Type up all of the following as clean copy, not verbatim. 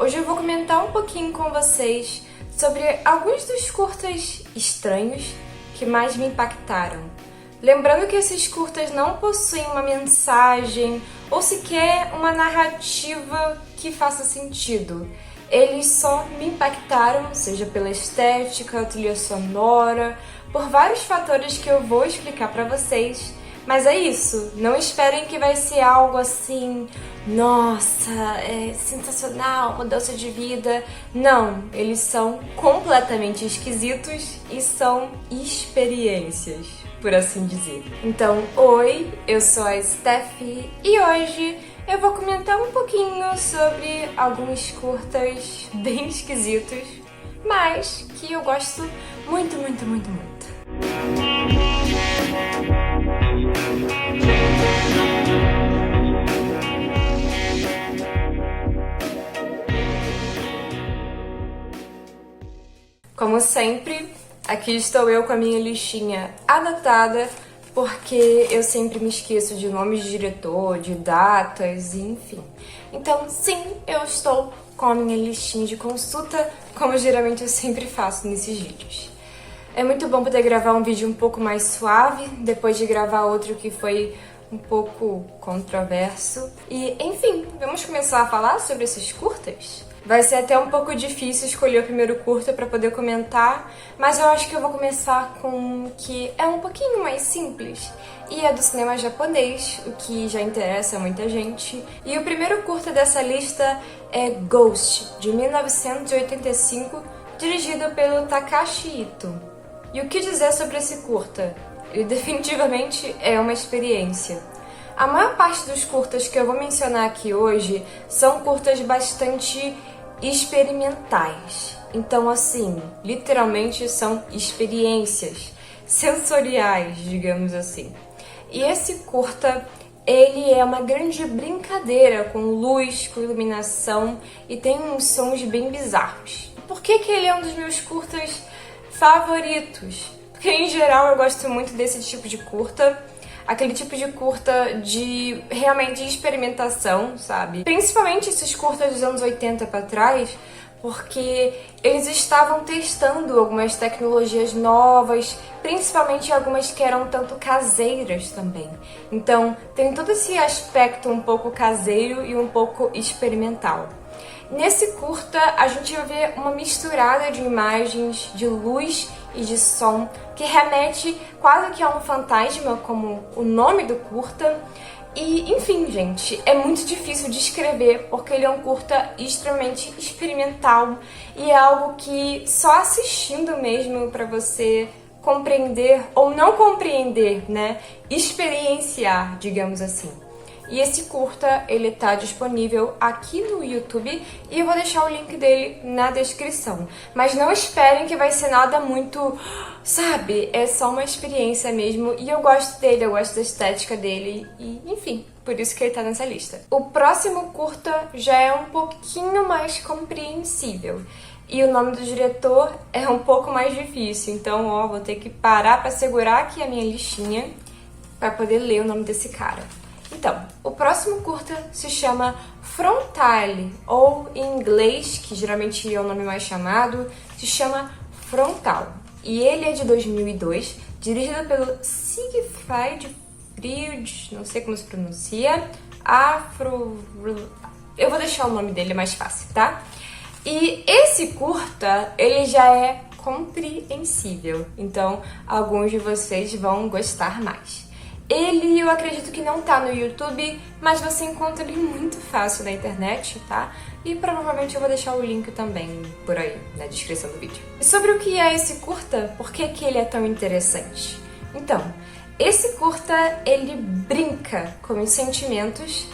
Hoje eu vou comentar um pouquinho com vocês sobre alguns dos curtas estranhos que mais me impactaram. Lembrando que esses curtas não possuem uma mensagem ou sequer uma narrativa que faça sentido. Eles só me impactaram, seja pela estética, trilha sonora, por vários fatores que eu vou explicar pra vocês. Mas é isso, não esperem que vai ser algo assim, nossa, é sensacional, mudança de vida. Não, eles são completamente esquisitos e são experiências, por assim dizer. Então, oi, eu sou a Steph e hoje eu vou comentar um pouquinho sobre alguns curtas bem esquisitos, mas que eu gosto muito, muito, muito, muito. Como sempre, aqui estou eu com a minha listinha anotada, porque eu sempre me esqueço de nomes de diretor, de datas, enfim. Então, sim, eu estou com a minha listinha de consulta, como geralmente eu sempre faço nesses vídeos. É muito bom poder gravar um vídeo um pouco mais suave, depois de gravar outro que foi um pouco controverso. E, enfim, vamos começar a falar sobre esses curtas? Vai ser até um pouco difícil escolher o primeiro curta para poder comentar, mas eu acho que eu vou começar com um que é um pouquinho mais simples e é do cinema japonês, o que já interessa a muita gente. E o primeiro curta dessa lista é Ghost, de 1985, dirigido pelo Takashi Ito. E o que dizer sobre esse curta? Ele definitivamente é uma experiência. A maior parte dos curtas que eu vou mencionar aqui hoje são curtas bastante experimentais. Então, assim, literalmente são experiências sensoriais, digamos assim. E esse curta, ele é uma grande brincadeira com luz, com iluminação e tem uns sons bem bizarros. Por que ele é um dos meus curtas favoritos? Porque, em geral, eu gosto muito desse tipo de curta. Aquele tipo de curta de realmente experimentação, sabe? Principalmente esses curtas dos anos 80 pra trás, porque eles estavam testando algumas tecnologias novas, principalmente algumas que eram tanto caseiras também. Então, tem todo esse aspecto um pouco caseiro e um pouco experimental. Nesse curta, a gente vai ver uma misturada de imagens, de luz e de som, que remete quase que a um fantasma, como o nome do curta. E, enfim, gente, é muito difícil de escrever, porque ele é um curta extremamente experimental e é algo que só assistindo mesmo para você compreender ou não compreender, né? Experienciar, digamos assim. E esse curta, ele tá disponível aqui no YouTube e eu vou deixar o link dele na descrição. Mas não esperem que vai ser nada muito, sabe? É só uma experiência mesmo e eu gosto dele, eu gosto da estética dele e, enfim, por isso que ele tá nessa lista. O próximo curta já é um pouquinho mais compreensível e o nome do diretor é um pouco mais difícil. Então, ó, vou ter que parar pra segurar aqui a minha listinha pra poder ler o nome desse cara. Então, o próximo curta se chama Frontale, ou em inglês, que geralmente é o nome mais chamado, se chama Frontal. E ele é de 2002, dirigido pelo Siegfried Fried, não sei como se pronuncia, eu vou deixar o nome dele mais fácil, tá? E esse curta, ele já é compreensível, então alguns de vocês vão gostar mais. Ele, eu acredito que não tá no YouTube, mas você encontra ele muito fácil na internet, tá? E provavelmente eu vou deixar o link também por aí, na descrição do vídeo. E sobre o que é esse curta, por que ele é tão interessante? Então, esse curta, ele brinca com os sentimentos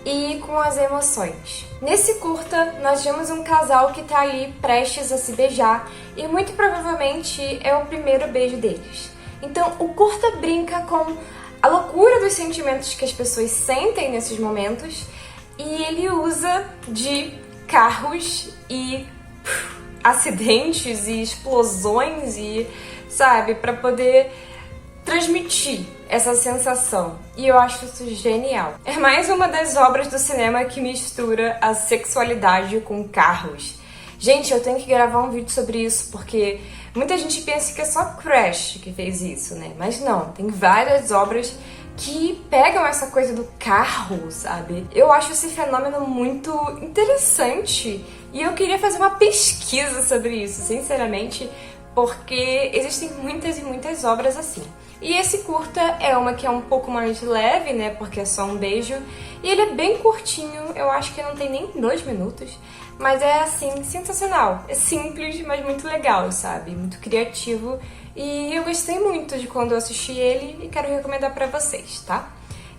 e com as emoções. Nesse curta, nós vemos um casal que tá ali prestes a se beijar e muito provavelmente é o primeiro beijo deles. Então, o curta brinca com a loucura dos sentimentos que as pessoas sentem nesses momentos e ele usa de carros e acidentes e explosões e, sabe, pra poder transmitir essa sensação. E eu acho isso genial. É mais uma das obras do cinema que mistura a sexualidade com carros. Gente, eu tenho que gravar um vídeo sobre isso, porque muita gente pensa que é só Crash que fez isso, né? Mas não, tem várias obras que pegam essa coisa do carro, sabe? Eu acho esse fenômeno muito interessante e eu queria fazer uma pesquisa sobre isso, sinceramente, porque existem muitas e muitas obras assim. E esse curta é uma que é um pouco mais leve, né, porque é só um beijo, e ele é bem curtinho, eu acho que não tem nem 2 minutos, mas é assim, sensacional. É simples, mas muito legal, sabe? Muito criativo. E eu gostei muito de quando eu assisti ele e quero recomendar pra vocês, tá?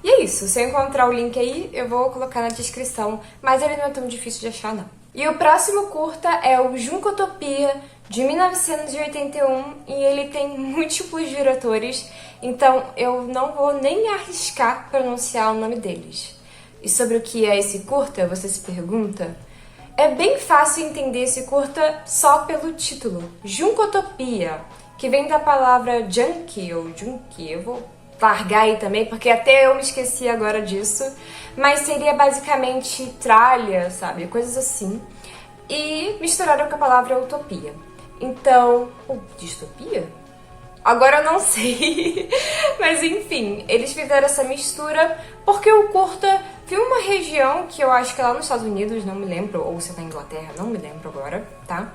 E é isso, se eu encontrar o link aí, eu vou colocar na descrição, mas ele não é tão difícil de achar, não. E o próximo curta é o Junkotopia, de 1981, e ele tem múltiplos diretores, então eu não vou nem arriscar pronunciar o nome deles. E sobre o que é esse curta, você se pergunta? É bem fácil entender esse curta só pelo título, Junkotopia, que vem da palavra junkie ou junkie. Eu vou largar aí também, porque até eu me esqueci agora disso, mas seria basicamente tralha, sabe? Coisas assim. E misturaram com a palavra utopia. Então, distopia? Agora eu não sei, mas enfim, eles fizeram essa mistura porque o curta tem uma região que eu acho que é lá nos Estados Unidos, não me lembro, ou se é na Inglaterra, não me lembro agora, tá?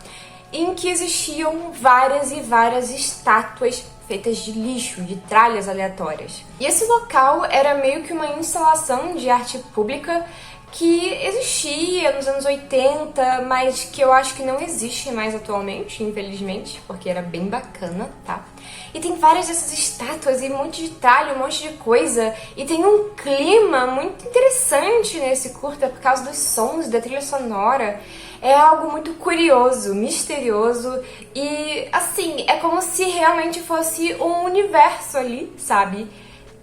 Em que existiam várias e várias estátuas feitas de lixo, de tralhas aleatórias. E esse local era meio que uma instalação de arte pública que existia nos anos 80, mas que eu acho que não existe mais atualmente, infelizmente, porque era bem bacana, tá? E tem várias dessas estátuas e um monte de tralha, um monte de coisa, e tem um clima muito interessante nesse curta por causa dos sons, da trilha sonora. É algo muito curioso, misterioso e, assim, é como se realmente fosse um universo ali, sabe?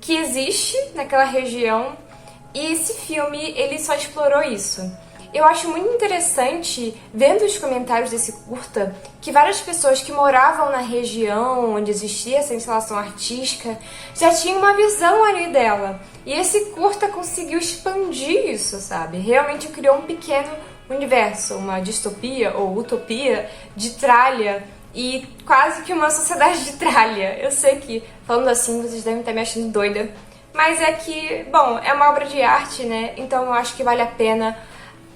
Que existe naquela região. E esse filme, ele só explorou isso. Eu acho muito interessante, vendo os comentários desse curta, que várias pessoas que moravam na região onde existia essa instalação artística já tinham uma visão ali dela. E esse curta conseguiu expandir isso, sabe? Realmente criou um pequeno universo, uma distopia ou utopia de tralha e quase que uma sociedade de tralha. Eu sei que, falando assim, vocês devem estar me achando doida. Mas é que, bom, é uma obra de arte, né? Então eu acho que vale a pena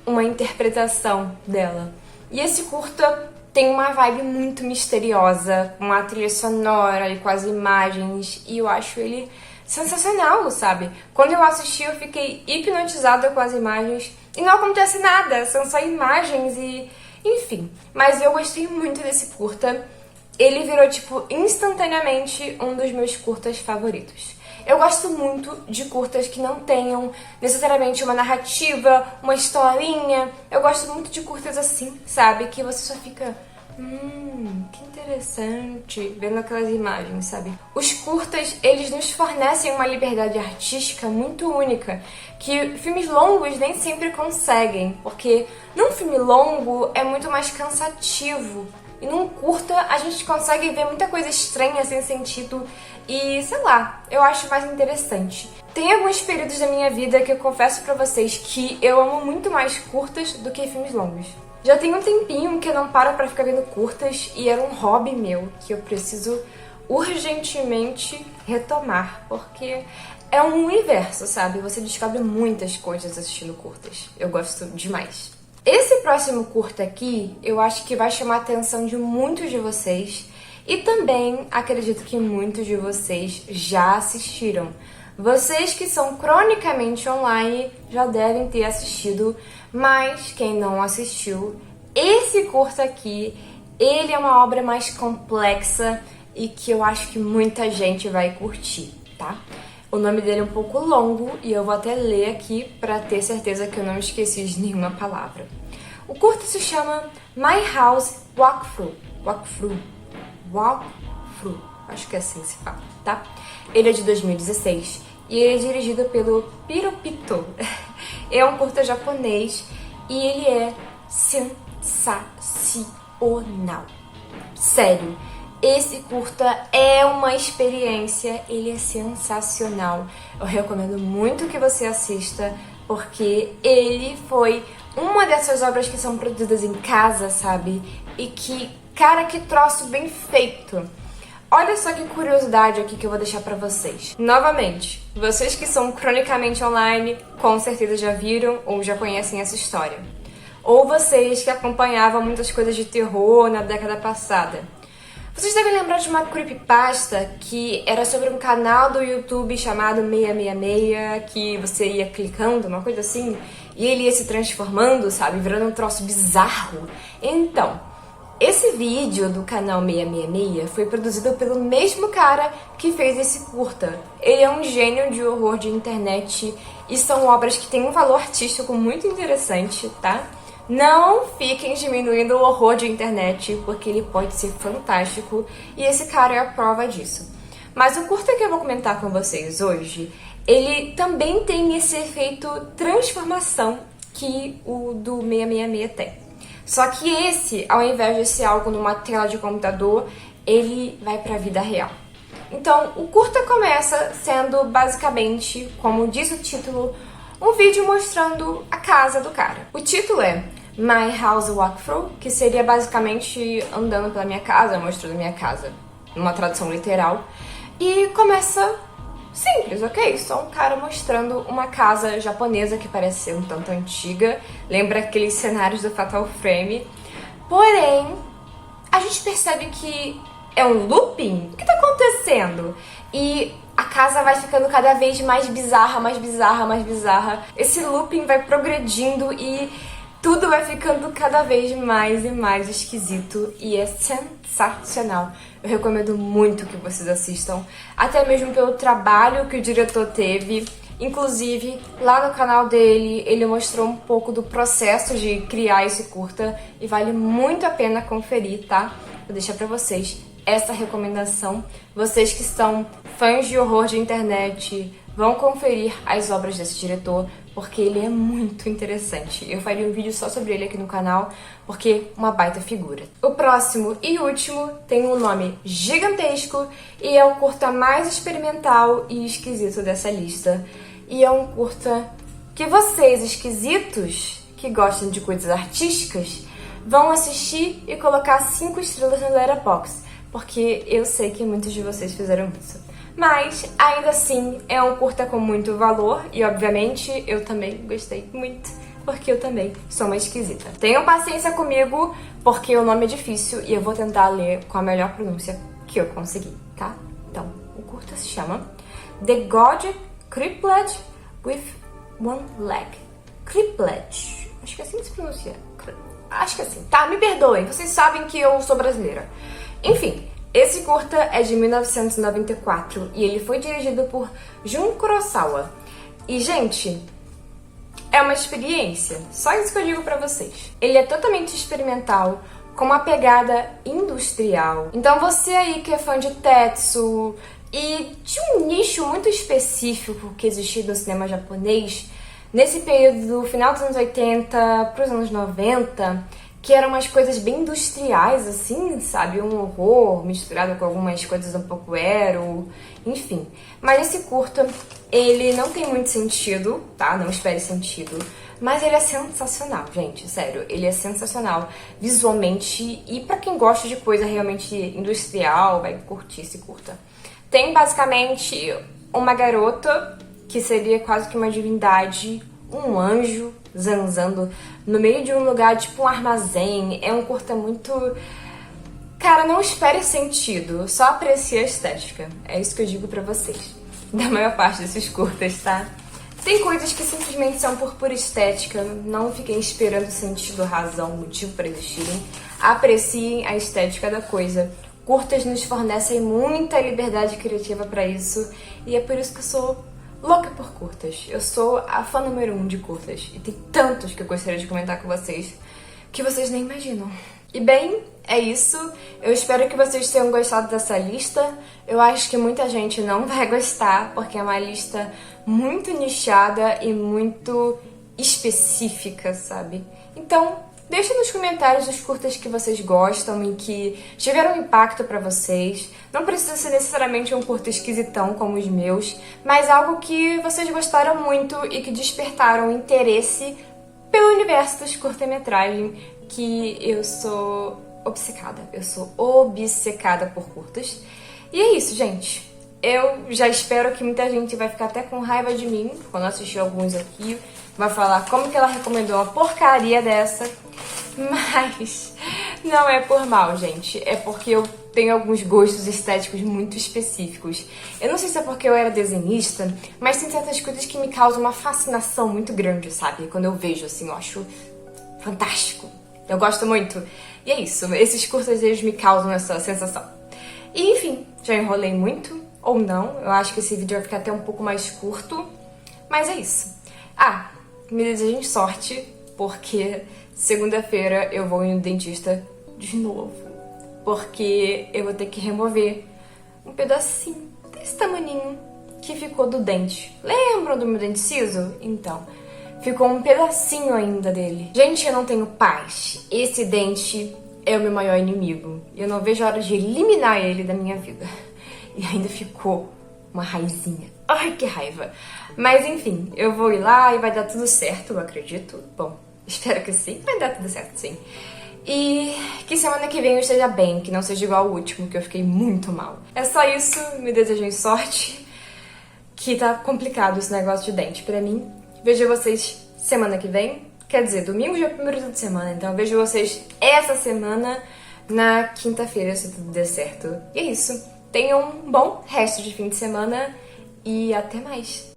uma interpretação dela. E esse curta tem uma vibe muito misteriosa, com a trilha sonora e com as imagens, e eu acho ele sensacional, sabe? Quando eu assisti, eu fiquei hipnotizada com as imagens, e não acontece nada, são só imagens e... enfim. Mas eu gostei muito desse curta. Ele virou, tipo, instantaneamente um dos meus curtas favoritos. Eu gosto muito de curtas que não tenham necessariamente uma narrativa, uma historinha. Eu gosto muito de curtas assim, sabe? Que você só fica... que interessante, vendo aquelas imagens, sabe? Os curtas, eles nos fornecem uma liberdade artística muito única, que filmes longos nem sempre conseguem, porque num filme longo é muito mais cansativo. E num curta a gente consegue ver muita coisa estranha, sem sentido e, sei lá, eu acho mais interessante. Tem alguns períodos da minha vida que eu confesso pra vocês que eu amo muito mais curtas do que filmes longos. Já tem um tempinho que eu não paro pra ficar vendo curtas e era um hobby meu que eu preciso urgentemente retomar, porque é um universo, sabe? Você descobre muitas coisas assistindo curtas. Eu gosto demais. Esse próximo curta aqui, eu acho que vai chamar a atenção de muitos de vocês e também acredito que muitos de vocês já assistiram. Vocês que são cronicamente online já devem ter assistido, mas quem não assistiu, esse curta aqui, ele é uma obra mais complexa e que eu acho que muita gente vai curtir, tá? O nome dele é um pouco longo e eu vou até ler aqui para ter certeza que eu não esqueci de nenhuma palavra. O curta se chama My House Walkthrough. Walkthrough. Acho que é assim que se fala, tá? Ele é de 2016 e ele é dirigido pelo Piropito. É um curta japonês e ele é sensacional. Sério. Esse curta é uma experiência, ele é sensacional. Eu recomendo muito que você assista, porque ele foi uma dessas obras que são produzidas em casa, sabe? E que, cara, que troço bem feito. Olha só que curiosidade aqui que eu vou deixar pra vocês. Novamente, vocês que são cronicamente online, com certeza já viram ou já conhecem essa história. Ou vocês que acompanhavam muitas coisas de terror na década passada. Vocês devem lembrar de uma creepypasta que era sobre um canal do YouTube chamado 666, que você ia clicando, uma coisa assim, e ele ia se transformando, sabe, virando um troço bizarro. Então, esse vídeo do canal 666 foi produzido pelo mesmo cara que fez esse curta. Ele é um gênio de horror de internet e são obras que têm um valor artístico muito interessante, tá? Não fiquem diminuindo o horror de internet, porque ele pode ser fantástico e esse cara é a prova disso. Mas o curta que eu vou comentar com vocês hoje, ele também tem esse efeito transformação que o do 666 tem. Só que esse, ao invés de ser algo numa tela de computador, ele vai pra vida real. Então, o curta começa sendo basicamente, como diz o título, um vídeo mostrando a casa do cara. O título é My House Walkthrough, que seria basicamente andando pela minha casa, mostrando a minha casa, numa tradução literal. E começa simples, ok? Só um cara mostrando uma casa japonesa que parece ser um tanto antiga. Lembra aqueles cenários do Fatal Frame. Porém, a gente percebe que é um looping? O que tá acontecendo? E a casa vai ficando cada vez mais bizarra, mais bizarra, mais bizarra. Esse looping vai progredindo e tudo vai ficando cada vez mais e mais esquisito. E é sensacional. Eu recomendo muito que vocês assistam, até mesmo pelo trabalho que o diretor teve. Inclusive, lá no canal dele, ele mostrou um pouco do processo de criar esse curta e vale muito a pena conferir, tá? Vou deixar pra vocês essa recomendação. Vocês que são fãs de horror de internet, vão conferir as obras desse diretor, porque ele é muito interessante. Eu faria um vídeo só sobre ele aqui no canal, porque é uma baita figura. O próximo e último tem um nome gigantesco e é o curta mais experimental e esquisito dessa lista. E é um curta que vocês, esquisitos, que gostam de coisas artísticas, vão assistir e colocar 5 estrelas no Letterboxd, porque eu sei que muitos de vocês fizeram isso. Mas, ainda assim, é um curta com muito valor e, obviamente, eu também gostei muito, porque eu também sou uma esquisita. Tenham paciência comigo, porque o nome é difícil e eu vou tentar ler com a melhor pronúncia que eu conseguir, tá? Então, o curta se chama The God Crippled with One Leg. Crippled. Acho que é assim que se pronuncia. Acho que é assim. Tá, me perdoem, vocês sabem que eu sou brasileira. Enfim, esse curta é de 1994 e ele foi dirigido por Jun Kurosawa. E, gente, é uma experiência. Só isso que eu digo pra vocês. Ele é totalmente experimental, com uma pegada industrial. Então você aí que é fã de Tetsu e de um nicho muito específico que existia no cinema japonês, nesse período do final dos anos 80 pros anos 90, que eram umas coisas bem industriais, assim, sabe? Um horror misturado com algumas coisas um pouco enfim. Mas esse curta, ele não tem muito sentido, tá? Não espere sentido. Mas ele é sensacional, gente, sério. Ele é sensacional visualmente e pra quem gosta de coisa realmente industrial, vai curtir esse curta. Tem basicamente uma garota, que seria quase que uma divindade, um anjo zanzando no meio de um lugar, tipo um armazém. É um curta muito... Cara, não espere sentido, só aprecie a estética. É isso que eu digo pra vocês. Da maior parte desses curtas, tá? Tem coisas que simplesmente são por pura estética. Não fiquem esperando sentido, razão, motivo pra existirem. Apreciem a estética da coisa. Curtas nos fornecem muita liberdade criativa pra isso. E é por isso que eu sou louca por curtas. Eu sou a fã número 1 de curtas. E tem tantos que eu gostaria de comentar com vocês que vocês nem imaginam. E bem, é isso. Eu espero que vocês tenham gostado dessa lista. Eu acho que muita gente não vai gostar, porque é uma lista muito nichada e muito específica, sabe? Então, Deixa nos comentários os curtas que vocês gostam e que tiveram impacto pra vocês. Não precisa ser necessariamente um curta esquisitão como os meus, mas algo que vocês gostaram muito e que despertaram interesse pelo universo dos curta-metragem, que eu sou obcecada. Eu sou obcecada por curtas. E é isso, gente. Eu já espero que muita gente vai ficar até com raiva de mim quando assistir alguns aqui. Vai falar como que ela recomendou uma porcaria dessa. Mas não é por mal, gente. É porque eu tenho alguns gostos estéticos muito específicos. Eu não sei se é porque eu era desenhista, mas tem certas coisas que me causam uma fascinação muito grande, sabe? Quando eu vejo, assim, eu acho fantástico. Eu gosto muito. E é isso. Esses curtas, eles me causam essa sensação. E, enfim, já enrolei muito. Ou não. Eu acho que esse vídeo vai ficar até um pouco mais curto. Mas é isso. Ah, me desejem sorte, porque segunda-feira eu vou ir no dentista de novo. Porque eu vou ter que remover um pedacinho desse tamaninho que ficou do dente. Lembram do meu dente siso? Então, ficou um pedacinho ainda dele. Gente, eu não tenho paz. Esse dente é o meu maior inimigo. E eu não vejo a hora de eliminar ele da minha vida. E ainda ficou uma raizinha. Ai, que raiva. Mas enfim, eu vou ir lá e vai dar tudo certo, eu acredito. Bom, espero que sim. Vai dar tudo certo, sim. E que semana que vem eu esteja bem, que não seja igual ao último, que eu fiquei muito mal. É só isso, me desejem sorte. Que tá complicado esse negócio de dente pra mim. Vejo vocês semana que vem. Quer dizer, domingo já é o primeiro dia de semana, então eu vejo vocês essa semana na quinta-feira, se tudo der certo. E é isso. Tenham um bom resto de fim de semana e até mais!